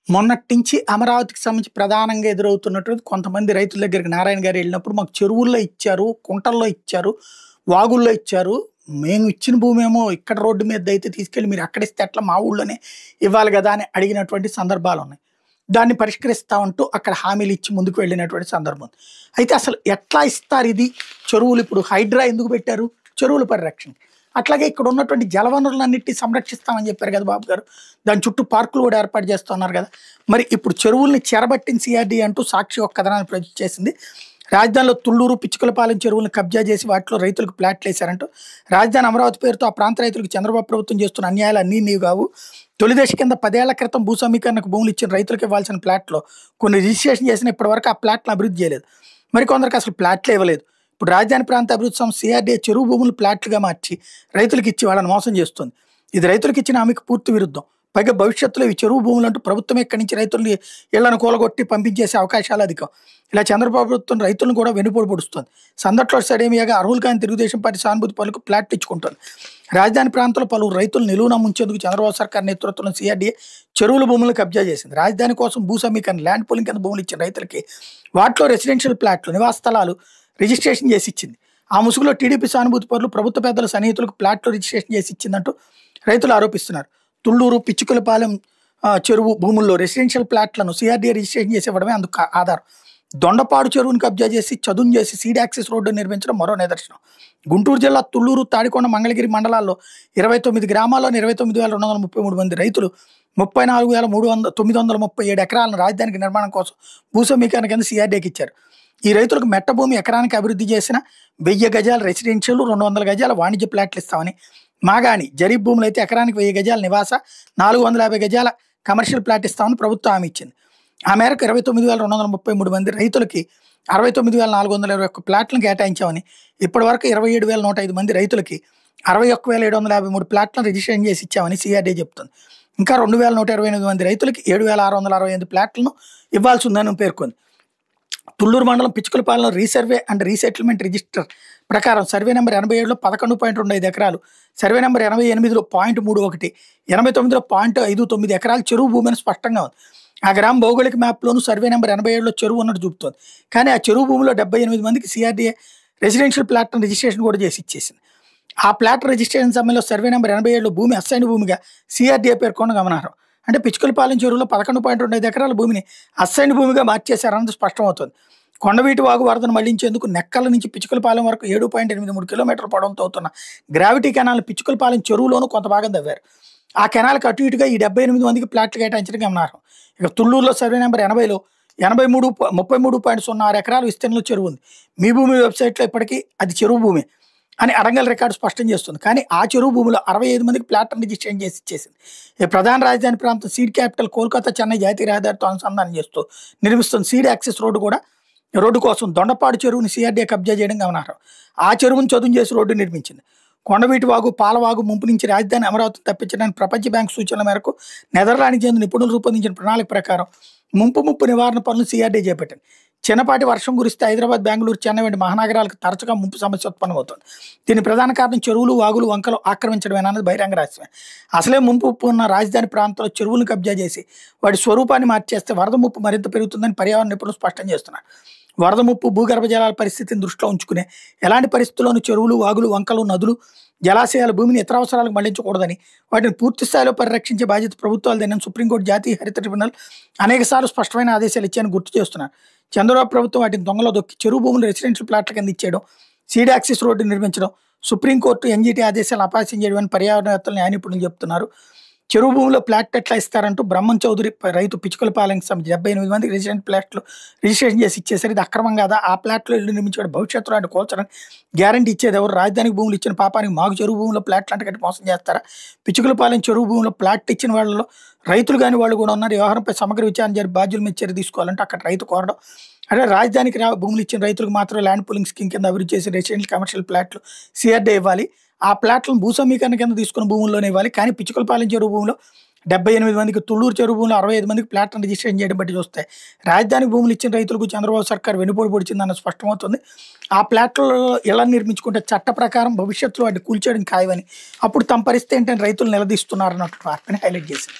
మొన్నటి నుంచి అమరావతికి సంబంధించి ప్రధానంగా ఎదురవుతున్నటువంటి కొంతమంది రైతుల దగ్గరికి నారాయణ గారు వెళ్ళినప్పుడు మాకు చెరువుల్లో ఇచ్చారు, కుంటల్లో ఇచ్చారు, వాగుల్లో ఇచ్చారు. మేము ఇచ్చిన భూమేమో ఇక్కడ రోడ్డు మీద అయితే తీసుకెళ్ళి మీరు అక్కడ ఇస్తే ఎట్లా మా ఊళ్ళోనే ఇవ్వాలి కదా అని అడిగినటువంటి సందర్భాలున్నాయి. దాన్ని పరిష్కరిస్తామంటూ అక్కడ హామీలు ఇచ్చి ముందుకు వెళ్ళినటువంటి సందర్భం. అయితే అసలు ఎట్లా ఇస్తారు ఇది? చెరువులు ఇప్పుడు హైడ్రా ఎందుకు పెట్టారు? చెరువుల పరిరక్షణ. అట్లాగే ఇక్కడ ఉన్నటువంటి జలవనరులన్నిటిని సంరక్షిస్తామని చెప్పారు కదా బాబు గారు. దాని చుట్టూ పార్కులు కూడా ఏర్పాటు చేస్తున్నారు కదా. మరి ఇప్పుడు చెరువుల్ని చెరబట్టిన సిఆర్డీ అంటూ సాక్షి ఒక కథనాన్ని ప్రచురం చేసింది. రాజధానిలో తుళ్ళూరు, పిచ్చుకలపాలెం చెరువులను కబ్జా చేసి వాటిలో రైతులకు ప్లాట్లు వేశారంటూ. రాజధాని అమరావతి పేరుతో ఆ ప్రాంత రైతులకు చంద్రబాబు ప్రభుత్వం చేస్తున్న అన్యాయాలు అన్నీ నీవు కావు. తొలిదశ కింద 10 ఏళ్ల క్రితం భూ సమీకరణకు భూములు ఇచ్చిన రైతులకు ఇవ్వాల్సిన ప్లాట్లో కొన్ని రిజిస్ట్రేషన్ చేసిన ఇప్పటివరకు ఆ ప్లాట్లను అభివృద్ధి చేయలేదు. మరి కొందరికి అసలు ప్లాట్లే ఇవ్వలేదు. ఇప్పుడు రాజధాని ప్రాంత అభివృద్ధి సంస్థ సిఆర్డీఏ చెరువు భూములు ప్లాట్లుగా మార్చి రైతులకు ఇచ్చి వాళ్ళని మోసం చేస్తుంది. ఇది రైతులకు ఇచ్చిన హామీకి పూర్తి విరుద్ధం. పైగా భవిష్యత్తులో ఈ చెరువు భూములు అంటూ ప్రభుత్వం ఇక్కడి నుంచి రైతుల్ని ఇళ్లను కూలగొట్టి పంపించేసే అవకాశాలు అధికం. ఇలా చంద్రబాబు ప్రభుత్వం రైతులను కూడా వెనుపోటు పొడుస్తుంది. సందట్లో సడేమియాగా అర్హులు కాని తెలుగుదేశం పార్టీ సానుభూతి పనులకు ప్లాట్లు ఇచ్చుకుంటుంది. రాజధాని ప్రాంతంలో పలువురు రైతులు నిలువున ముంచేందుకు చంద్రబాబు సర్కార్ నేతృత్వంలో సిఆర్డీఏ చెరువుల భూములను కబ్జా చేసింది. రాజధాని కోసం భూ సమీకరణ ల్యాండ్ పూలింగ్ కింద భూములు ఇచ్చిన రైతులకి వాటిలో రెసిడెన్షియల్ ప్లాట్లు, నివాస స్థలాలు రిజిస్ట్రేషన్ చేసి ఇచ్చింది. ఆ ముసుగులో టీడీపీ సానుభూతి పనులు ప్రభుత్వ పెద్దల సన్నిహితులకు ప్లాట్లు రిజిస్ట్రేషన్ చేసి ఇచ్చిందంటూ రైతులు ఆరోపిస్తున్నారు. తుళ్ళూరు, పిచ్చుకలపాలెం చెరువు భూముల్లో రెసిడెన్షియల్ ప్లాట్లను సిఆర్డీఏ రిజిస్ట్రేషన్ చేసి ఇవ్వడమే అందుకు ఆధారం. దొండపాడు చెరువును కబ్జా చేసి చదును చేసి సీడ్ యాక్సెస్ రోడ్డు నిర్మించడం మరో నిదర్శనం. గుంటూరు జిల్లా తుళ్ళూరు, తాడికొండ, మంగళగిరి మండలాల్లో 29 గ్రామాల్లోని 29,233 మంది రైతులు 34,937 ఎకరాలను రాజధానికి నిర్మాణం కోసం భూ సమీకరణ కింద సిఆర్డీకి ఇచ్చారు. ఈ రైతులకు మెట్ట భూమి ఎకరానికి అభివృద్ధి చేసిన 1000 గజాల రెసిడెన్షియల్, 200 గజాల వాణిజ్య ప్లాట్లు ఇస్తామని, మాగాని జరీబ్ భూములు అయితే ఎకరానికి 1000 గజాల నివాస, 450 గజాల కమర్షియల్ ప్లాట్ ఇస్తామని ప్రభుత్వం హామీ ఇచ్చింది. ఆ మేరకు 29,233 మంది రైతులకి 69,421 ప్లాట్లను కేటాయించామని, ఇప్పటి వరకు 27,105 మంది రైతులకి 61,753 ప్లాట్లను రిజిస్ట్రేషన్ చేసి ఇచ్చామని సిఆర్డీ చెబుతుంది. ఇంకా 2,128 మంది రైతులకి 7,665 ప్లాట్లను ఇవ్వాల్సి ఉందని పేర్కొంది. తుళ్ళూరు మండలం పిచ్చుకలపాలెంలో రీసర్వే అండ్ రీసెటిల్మెంట్ రిజిస్టర్ ప్రకారం సర్వే నెంబర్ 87లో 11.25 ఎకరాలు, సర్వే నెంబర్ 88లో 0.31, 89లో 0.59 ఎకరాలు చెరువు భూమిని స్పష్టంగా ఉంది. ఆ గ్రామ భౌగోళిక మ్యాప్లోనూ సర్వే నెంబర్ 87లో చెరువు ఉన్నట్టు చూపుతోంది. కానీ ఆ చెరువు భూమిలో 78 మందికి సిఆర్డీఏ రెసిడెన్షియల్ ప్లాట్ను రిజిస్ట్రేషన్ కూడా చేసి ఇచ్చేసింది. ఆ ప్లాట్ రిజిస్ట్రేషన్ సమయంలో సర్వే నెంబర్ 87లో భూమి అసైన్ భూమిగా సిఆర్డీఏ పేర్కొన్న గమనార్హం. అంటే పిచ్చుకలపాలెం చెరువులో 11.25 ఎకరాల భూమిని అసైన్ భూమిగా మార్చేశారన్నది స్పష్టమవుతుంది. కొండవీటి వాగు వరదను మళ్లించేందుకు నెక్కల నుంచి పిచ్చుకలపాలెం వరకు 7.83 కిలోమీటర్ల పొడవుతో అవుతున్న గ్రావిటీ కెనాల్ పిచ్చుకలపాలెం చెరువులోనూ కొంత భాగం తవ్వారు. ఆ కెనాల్కి అటు ఇటుగా ఈ 78 మందికి ప్లాట్లు కేటాయించడం గమనార్హం. ఇక తుళ్ళూరులో సర్వే నెంబర్ 80లో 33.06 ఎకరాల విస్తీర్ణంలో చెరువు ఉంది. మీ భూమి వెబ్సైట్లో ఇప్పటికీ అది చెరువు భూమి అని అడంగల్ రికార్డు స్పష్టం చేస్తుంది. కానీ ఆ చెరువు భూమిలో 65 మందికి ప్లాట్లను రిజిస్ట్రేషన్ చేసి ఇచ్చేసింది. ఈ ప్రధాన రాజధాని ప్రాంతం సీడ్ క్యాపిటల్ కోల్కతా, చెన్నై జాతీయ రహదారితో అనుసంధానం చేస్తూ నిర్మిస్తున్న సీడ్ యాక్సెస్ రోడ్డు కోసం దొండపాడు చెరువుని సిఆర్డీఏ కబ్జా చేయడం గమనార్హం. ఆ చెరువును చదును చేసి రోడ్డు నిర్మించింది. కొండవీటి వాగు, పాలవాగు ముంపు నుంచి రాజధాని అమరావతిని తప్పించడానికి ప్రపంచ బ్యాంకు సూచనల మేరకు నెదర్లాండ్కి చెందిన నిపుణులు రూపొందించిన ప్రణాళిక ప్రకారం ముంపు నివారణ పనులు సిఆర్డీ చేపట్టింది. చిన్నపాటి వర్షం కురిస్తే హైదరాబాద్, బెంగళూరు, చెన్నై వంటి మహానగరాలకు తరచుగా ముంపు సమస్య ఉత్పన్నమవుతుంది. దీని ప్రధాన కారణం చెరువులు, వాగులు, వంకలు ఆక్రమించడమేనన్నది బహిరంగ రహస్యమే. అసలే ముంపు ఉన్న రాజధాని ప్రాంతంలో చెరువులను కబ్జా చేసి వాటి స్వరూపాన్ని మార్చేస్తే వరద ముప్పు మరింత పెరుగుతుందని పర్యావరణ నిపుణులు స్పష్టం చేస్తున్నారు. వరద ముప్పు, భూగర్భ జలాల పరిస్థితిని దృష్టిలో ఉంచుకునే ఎలాంటి పరిస్థితుల్లోనూ చెరువులు, వాగులు, వంకలు, నదులు, జలాశయాల భూమిని ఇతర అవసరాలకు మళ్లించకూడదని, వాటిని పూర్తి స్థాయిలో పరిరక్షించే బాధ్యత ప్రభుత్వాలదేనని సుప్రీంకోర్టు జాతీయ హరిత ట్రిబ్యునల్ అనేకసార్లు స్పష్టమైన ఆదేశాలు ఇచ్చాయని గుర్తు చేస్తున్నారు. చంద్రబాబు ప్రభుత్వం వాటిని దొంగలో దొక్కి చెరువు భూములు రెసిడెన్షియల్ ప్లాట్ల కింద ఇచ్చేయడం, సీడ్ యాక్సెస్ రోడ్డు నిర్మించడం, సుప్రీంకోర్టు, ఎన్జీటీ ఆదేశాలను అపాస్యం చేయడం అని పర్యావరణవేత్తలు, న్యాయ నిపుణులు చెబుతున్నారు. చెరువు భూమిలో ప్లాట్ ఎట్లా ఇస్తారంటూ బ్రహ్మం చౌదరి రైతు పిచ్చుకలపాలెంకి సంబంధించి 78 మందికి రెసిడెంట్ ప్లాట్లు రిజిస్ట్రేషన్ చేసి ఇచ్చేసరి ఇది అక్రమం కాదా? ఆ ప్లాట్లో ఇల్లు నిర్మించడం భవిష్యత్తులో అంటే కోల్చడానికి గ్యారంటీ ఇచ్చేది ఎవరు? రాజధానికి భూములు ఇచ్చిన పాపానికి మాకు చెరువు భూమిలో ప్లాట్లు అంటే కట్టి మోసం చేస్తారా? పిచ్చుకలపాలెం చెరువు భూమిలో ప్లాట్ ఇచ్చిన వాళ్ళలో రైతులు కాని వాళ్ళు కూడా ఉన్నారు. వ్యవహారంపై సమగ్ర విచారణ జరిపి బాధ్యుల మీద చర్య తీసుకోవాలంటే అక్కడ రైతు కోరడం. అంటే రాజధానికి భూములు ఇచ్చిన రైతులకు మాత్రం ల్యాండ్ పూలింగ్ స్కీమ్ కింద అభివృద్ధి చేసి రెసిడెన్షియల్, కమర్షియల్ ప్లాట్లు సిఆర్డీ ఇవ్వాలి. ఆ ప్లాట్లను భూ సమీకరణ కింద తీసుకున్న భూముల్లోనే ఇవ్వాలి. కానీ పిచ్చుకలపాలెం చెరువు భూమిలో 78 మందికి, తుళ్ళూరు చెరువు భూములు 65 మందికి ప్లాట్లను రిజిస్ట్రేషన్ చేయడం బట్టి చూస్తే రాజధానికి భూములు ఇచ్చిన రైతులకు చంద్రబాబు సర్కార్ వెనుపోటు పొడిచిందన్న స్పష్టమవుతుంది. ఆ ప్లాట్లలో ఇళ్లను నిర్మించుకుంటే చట్ట ప్రకారం భవిష్యత్తులో వాటిని కూల్చేయడం ఖాయమని, అప్పుడు తమ పరిస్థితి ఏంటంటే రైతులు నిలదీస్తున్నారన్నట్టు వార్తని హైలైట్ చేసింది.